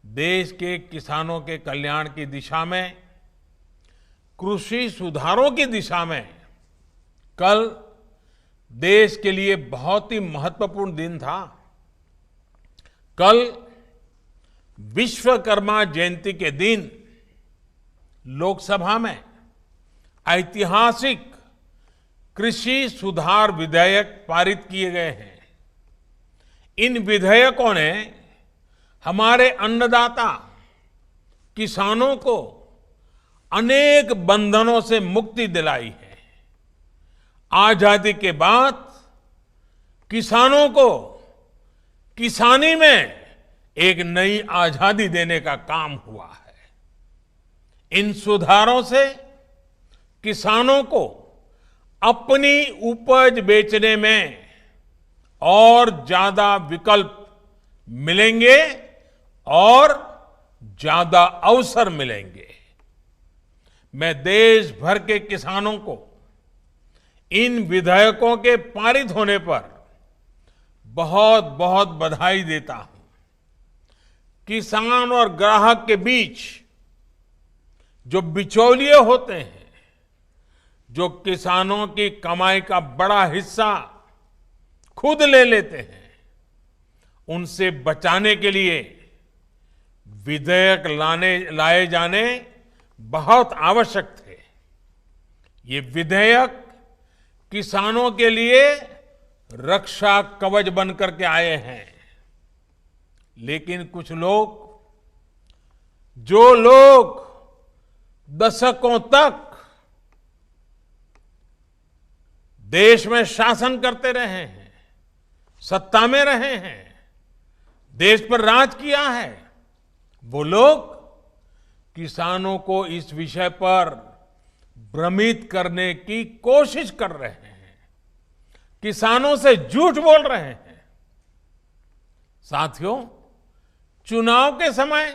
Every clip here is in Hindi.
देश के किसानों के कल्याण की दिशा में, कृषि सुधारों की दिशा में कल देश के लिए बहुत ही महत्वपूर्ण दिन था। कल विश्वकर्मा जयंती के दिन लोकसभा में ऐतिहासिक कृषि सुधार विधेयक पारित किए गए हैं। इन विधेयकों ने हमारे अन्नदाता किसानों को अनेक बंधनों से मुक्ति दिलाई है। आजादी के बाद किसानों को किसानी में एक नई आजादी देने का काम हुआ है। इन सुधारों से किसानों को अपनी उपज बेचने में और ज्यादा विकल्प मिलेंगे और ज्यादा अवसर मिलेंगे। मैं देश भर के किसानों को इन विधेयकों के पारित होने पर बहुत बहुत बधाई देता हूं। किसान और ग्राहक के बीच जो बिचौलिए होते हैं, जो किसानों की कमाई का बड़ा हिस्सा खुद ले लेते हैं, उनसे बचाने के लिए विधेयक लाए जाने बहुत आवश्यक थे। ये विधेयक किसानों के लिए रक्षा कवच बनकर के आए हैं। लेकिन कुछ लोग, जो लोग दशकों तक देश में शासन करते रहे हैं, सत्ता में रहे हैं, देश पर राज किया है, वो लोग किसानों को इस विषय पर भ्रमित करने की कोशिश कर रहे हैं, किसानों से झूठ बोल रहे हैं। साथियों, चुनाव के समय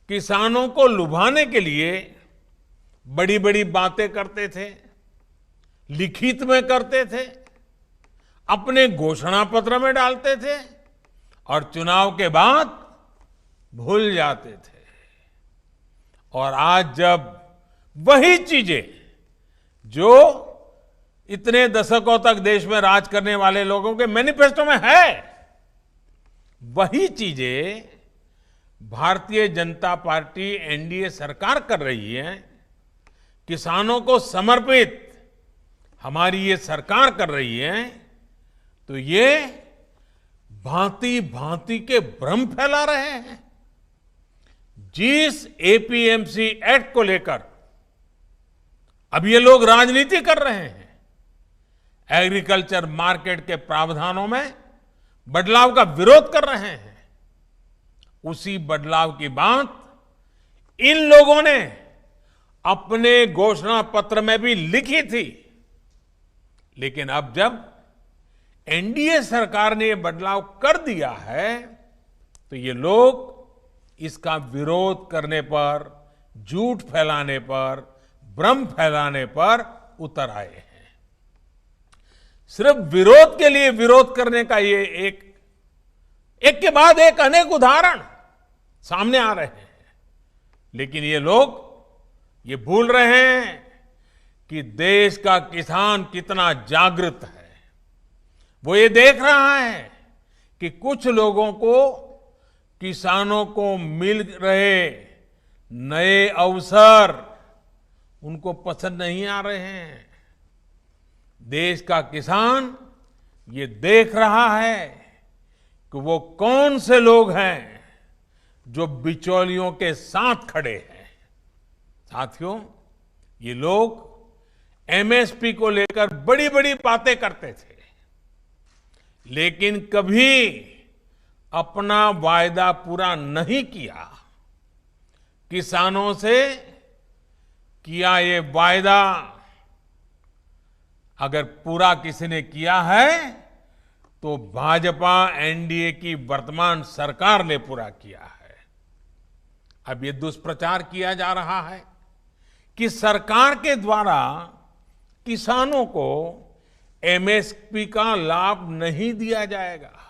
किसानों को लुभाने के लिए बड़ी बड़ी बातें करते थे, लिखित में करते थे, अपने घोषणा पत्र में डालते थे और चुनाव के बाद भूल जाते थे। और आज जब वही चीजें जो इतने दशकों तक देश में राज करने वाले लोगों के मैनिफेस्टो में है, वही चीजें भारतीय जनता पार्टी एनडीए सरकार कर रही है, किसानों को समर्पित हमारी ये सरकार कर रही है, तो ये भांति भांति के भ्रम फैला रहे हैं। जिस एपीएमसी एक्ट को लेकर अब ये लोग राजनीति कर रहे हैं, एग्रीकल्चर मार्केट के प्रावधानों में बदलाव का विरोध कर रहे हैं, उसी बदलाव की बात इन लोगों ने अपने घोषणा पत्र में भी लिखी थी। लेकिन अब जब एनडीए सरकार ने यह बदलाव कर दिया है, तो ये लोग इसका विरोध करने पर, झूठ फैलाने पर, भ्रम फैलाने पर उतर आए हैं। सिर्फ विरोध के लिए विरोध करने का ये एक के बाद एक अनेक उदाहरण सामने आ रहे हैं। लेकिन ये लोग ये भूल रहे हैं कि देश का किसान कितना जागृत है। वो ये देख रहा है कि कुछ लोगों को, किसानों को मिल रहे नए अवसर उनको पसंद नहीं आ रहे हैं। देश का किसान ये देख रहा है कि वो कौन से लोग हैं जो बिचौलियों के साथ खड़े हैं। साथियों, ये लोग एमएसपी को लेकर बड़ी बड़ी बातें करते थे, लेकिन कभी अपना वायदा पूरा नहीं किया। किसानों से किया ये वायदा अगर पूरा किसी ने किया है तो भाजपा एनडीए की वर्तमान सरकार ने पूरा किया है। अब ये दुष्प्रचार किया जा रहा है कि सरकार के द्वारा किसानों को एमएसपी का लाभ नहीं दिया जाएगा।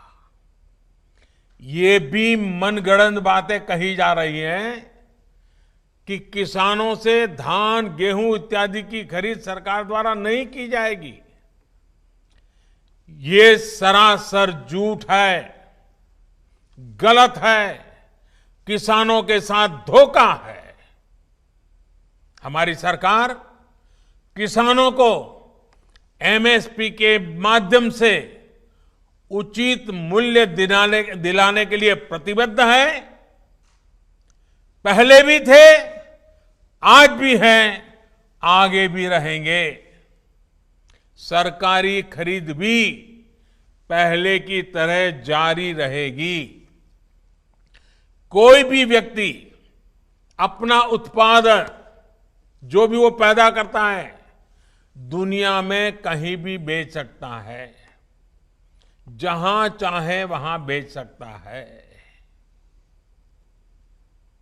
ये भी मनगढ़ंत बातें कही जा रही हैं कि किसानों से धान, गेहूं इत्यादि की खरीद सरकार द्वारा नहीं की जाएगी। ये सरासर झूठ है, गलत है, किसानों के साथ धोखा है। हमारी सरकार किसानों को एमएसपी के माध्यम से उचित मूल्य दिलाने के लिए प्रतिबद्ध है। पहले भी थे, आज भी हैं, आगे भी रहेंगे। सरकारी खरीद भी पहले की तरह जारी रहेगी। कोई भी व्यक्ति अपना उत्पादन जो भी वो पैदा करता है दुनिया में कहीं भी बेच सकता है, जहां चाहे वहां बेच सकता है।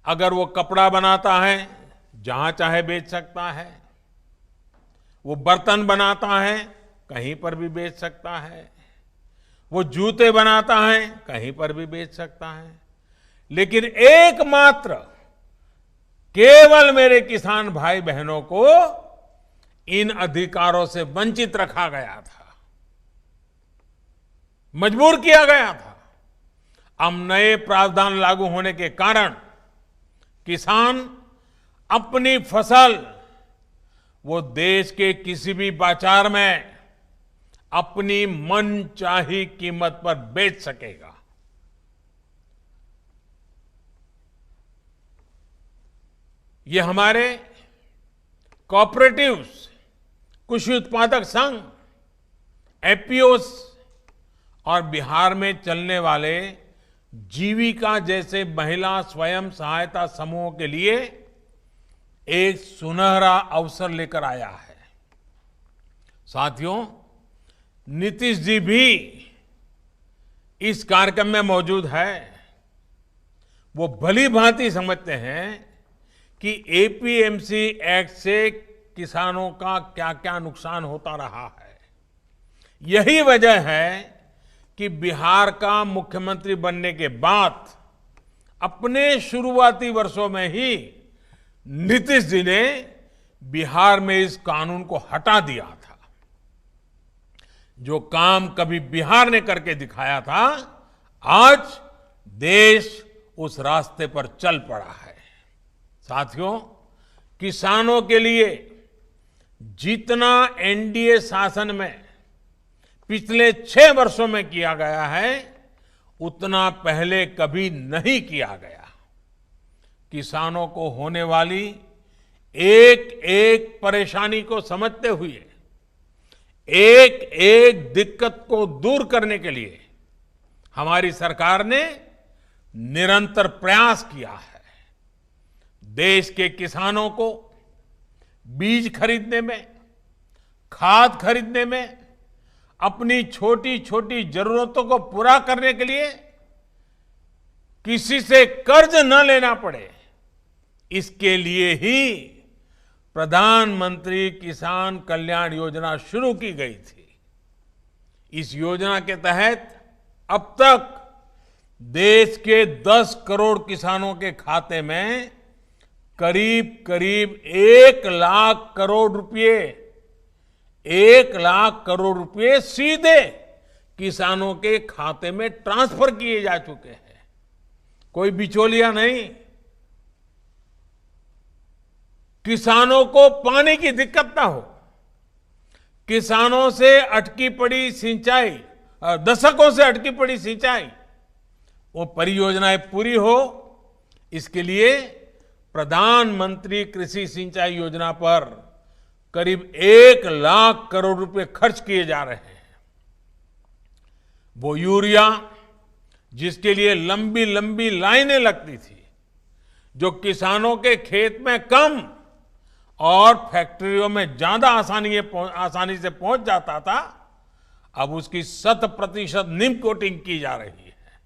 अगर वो कपड़ा बनाता है जहां चाहे बेच सकता है, वो बर्तन बनाता है कहीं पर भी बेच सकता है, वो जूते बनाता है कहीं पर भी बेच सकता है। लेकिन एकमात्र केवल मेरे किसान भाई बहनों को इन अधिकारों से वंचित रखा गया था, मजबूर किया गया था। अब नए प्रावधान लागू होने के कारण किसान अपनी फसल वो देश के किसी भी बाजार में अपनी मनचाही कीमत पर बेच सकेगा। ये हमारे कोऑपरेटिव्स, कृषि उत्पादक संघ, एपीओस और बिहार में चलने वाले जीविका जैसे महिला स्वयं सहायता समूहों के लिए एक सुनहरा अवसर लेकर आया है। साथियों, नीतीश जी भी इस कार्यक्रम में मौजूद है। वो भली भांति समझते हैं कि एपीएमसी एक्ट से किसानों का क्या क्या नुकसान होता रहा है। यही वजह है कि बिहार का मुख्यमंत्री बनने के बाद अपने शुरुआती वर्षों में ही नीतीश जी ने बिहार में इस कानून को हटा दिया था। जो काम कभी बिहार ने करके दिखाया था, आज देश उस रास्ते पर चल पड़ा है। साथियों, किसानों के लिए जितना एनडीए शासन में पिछले 6 वर्षों में किया गया है, उतना पहले कभी नहीं किया गया। किसानों को होने वाली एक एक परेशानी को समझते हुए, एक एक दिक्कत को दूर करने के लिए हमारी सरकार ने निरंतर प्रयास किया है। देश के किसानों को बीज खरीदने में, खाद खरीदने में, अपनी छोटी छोटी जरूरतों को पूरा करने के लिए किसी से कर्ज न लेना पड़े, इसके लिए ही प्रधानमंत्री किसान कल्याण योजना शुरू की गई थी। इस योजना के तहत अब तक देश के 10 करोड़ किसानों के खाते में करीब करीब 1 लाख करोड़ रुपए, 1 लाख करोड़ रुपए सीधे किसानों के खाते में ट्रांसफर किए जा चुके हैं। कोई बिचौलिया नहीं। किसानों को पानी की दिक्कत ना हो, किसानों से अटकी पड़ी सिंचाई, दशकों से अटकी पड़ी सिंचाई, वो परियोजनाएं पूरी हो, इसके लिए प्रधानमंत्री कृषि सिंचाई योजना पर करीब 1 लाख करोड़ रुपए खर्च किए जा रहे हैं। वो यूरिया जिसके लिए लंबी लंबी लाइनें लगती थी, जो किसानों के खेत में कम और फैक्ट्रियों में ज्यादा आसानी से पहुंच जाता था, अब उसकी 100% निम कोटिंग की जा रही है।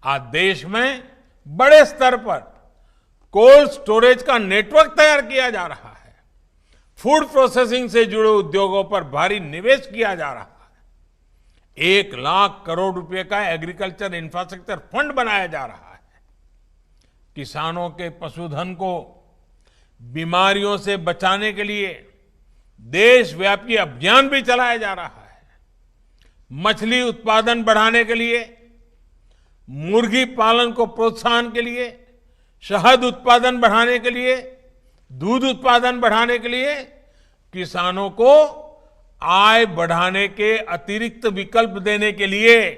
आज देश में बड़े स्तर पर कोल्ड स्टोरेज का नेटवर्क तैयार किया जा रहा है। फूड प्रोसेसिंग से जुड़े उद्योगों पर भारी निवेश किया जा रहा 1 लाख करोड़ रुपए का एग्रीकल्चर इंफ्रास्ट्रक्चर फंड बनाया जा रहा है। किसानों के पशुधन को बीमारियों से बचाने के लिए देशव्यापी अभियान भी चलाया जा रहा है। मछली उत्पादन बढ़ाने के लिए, मुर्गी पालन को प्रोत्साहन के लिए, शहद उत्पादन बढ़ाने के लिए, दूध उत्पादन बढ़ाने के लिए किसानों को आय बढ़ाने के अतिरिक्त विकल्प देने के लिए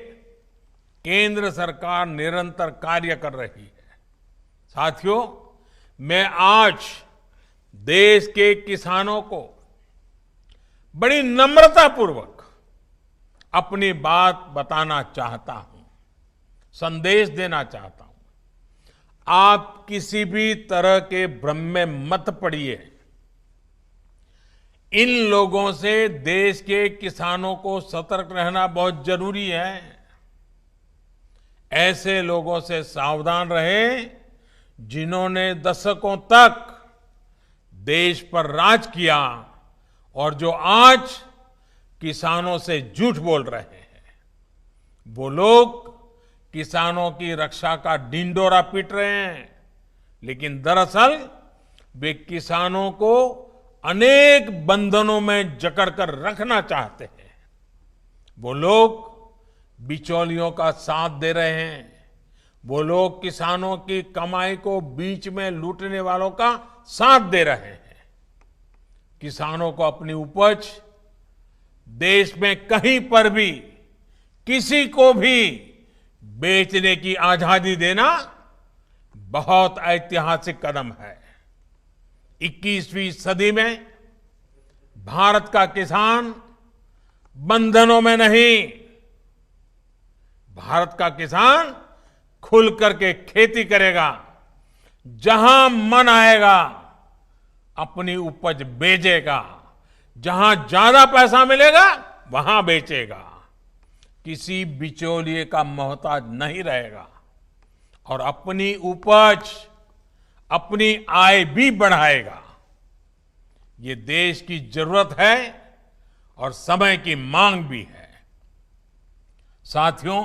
केंद्र सरकार निरंतर कार्य कर रही है। साथियों, मैं आज देश के किसानों को बड़ी नम्रतापूर्वक अपनी बात बताना चाहता हूं, संदेश देना चाहता हूं। आप किसी भी तरह के भ्रम में मत पड़िए। इन लोगों से देश के किसानों को सतर्क रहना बहुत जरूरी है। ऐसे लोगों से सावधान रहें जिन्होंने दशकों तक देश पर राज किया और जो आज किसानों से झूठ बोल रहे हैं। वो लोग किसानों की रक्षा का ढिंढोरा पीट रहे हैं, लेकिन दरअसल वे किसानों को अनेक बंधनों में जकड़कर रखना चाहते हैं। वो लोग बिचौलियों का साथ दे रहे हैं। वो लोग किसानों की कमाई को बीच में लूटने वालों का साथ दे रहे हैं। किसानों को अपनी उपज देश में कहीं पर भी किसी को भी बेचने की आजादी देना बहुत ऐतिहासिक कदम है। 21वीं सदी में भारत का किसान बंधनों में नहीं, भारत का किसान खुल करके खेती करेगा, जहां मन आएगा अपनी उपज बेचेगा, जहां ज्यादा पैसा मिलेगा वहां बेचेगा, किसी बिचौलिए का मोहताज नहीं रहेगा और अपनी उपज, अपनी आय भी बढ़ाएगा। ये देश की जरूरत है और समय की मांग भी है। साथियों,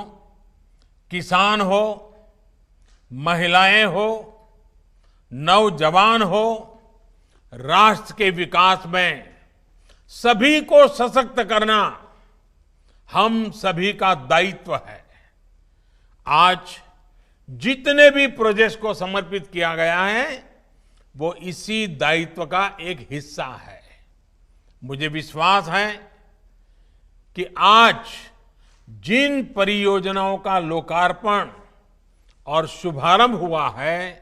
किसान हो, महिलाएं हो, नौजवान हो, राष्ट्र के विकास में सभी को सशक्त करना हम सभी का दायित्व है। आज जितने भी प्रोजेक्ट को समर्पित किया गया है वो इसी दायित्व का एक हिस्सा है। मुझे विश्वास है कि आज जिन परियोजनाओं का लोकार्पण और शुभारंभ हुआ है,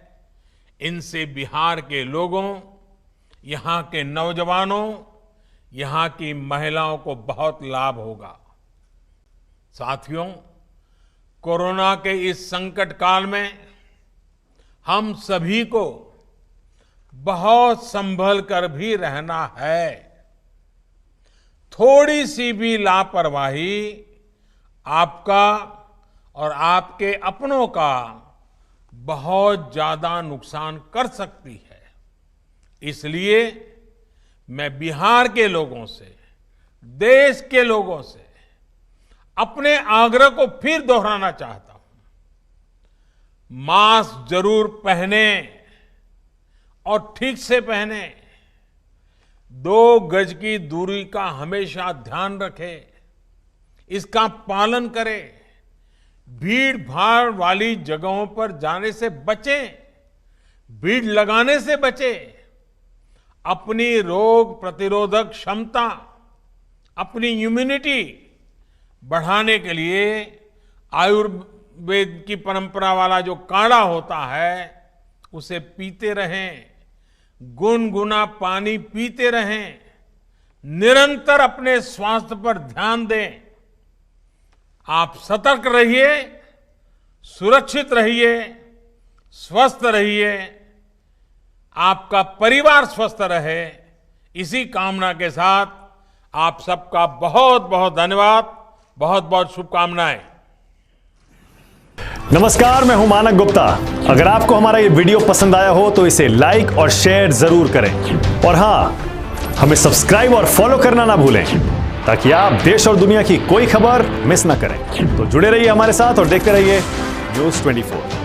इनसे बिहार के लोगों, यहां के नौजवानों, यहां की महिलाओं को बहुत लाभ होगा। साथियों, कोरोना के इस संकट काल में हम सभी को बहुत संभल कर भी रहना है। थोड़ी सी भी लापरवाही आपका और आपके अपनों का बहुत ज्यादा नुकसान कर सकती है। इसलिए मैं बिहार के लोगों से, देश के लोगों से अपने आग्रह को फिर दोहराना चाहता हूं। मास्क जरूर पहने और ठीक से पहने। 2 गज की दूरी का हमेशा ध्यान रखें, इसका पालन करें। भीड़ भाड़ वाली जगहों पर जाने से बचें, भीड़ लगाने से बचें। अपनी रोग प्रतिरोधक क्षमता, अपनी इम्यूनिटी बढ़ाने के लिए आयुर्वेद की परंपरा वाला जो काढ़ा होता है उसे पीते रहें, गुनगुना पानी पीते रहें, निरंतर अपने स्वास्थ्य पर ध्यान दें। आप सतर्क रहिए, सुरक्षित रहिए, स्वस्थ रहिए, आपका परिवार स्वस्थ रहे, इसी कामना के साथ आप सबका बहुत बहुत धन्यवाद, बहुत बहुत शुभकामनाएं। नमस्कार, मैं हूं मानक गुप्ता। अगर आपको हमारा ये वीडियो पसंद आया हो तो इसे लाइक और शेयर जरूर करें और हां, हमें सब्सक्राइब और फॉलो करना ना भूलें। ताकि आप देश और दुनिया की कोई खबर मिस ना करें। तो जुड़े रहिए हमारे साथ और देखते रहिए News 24।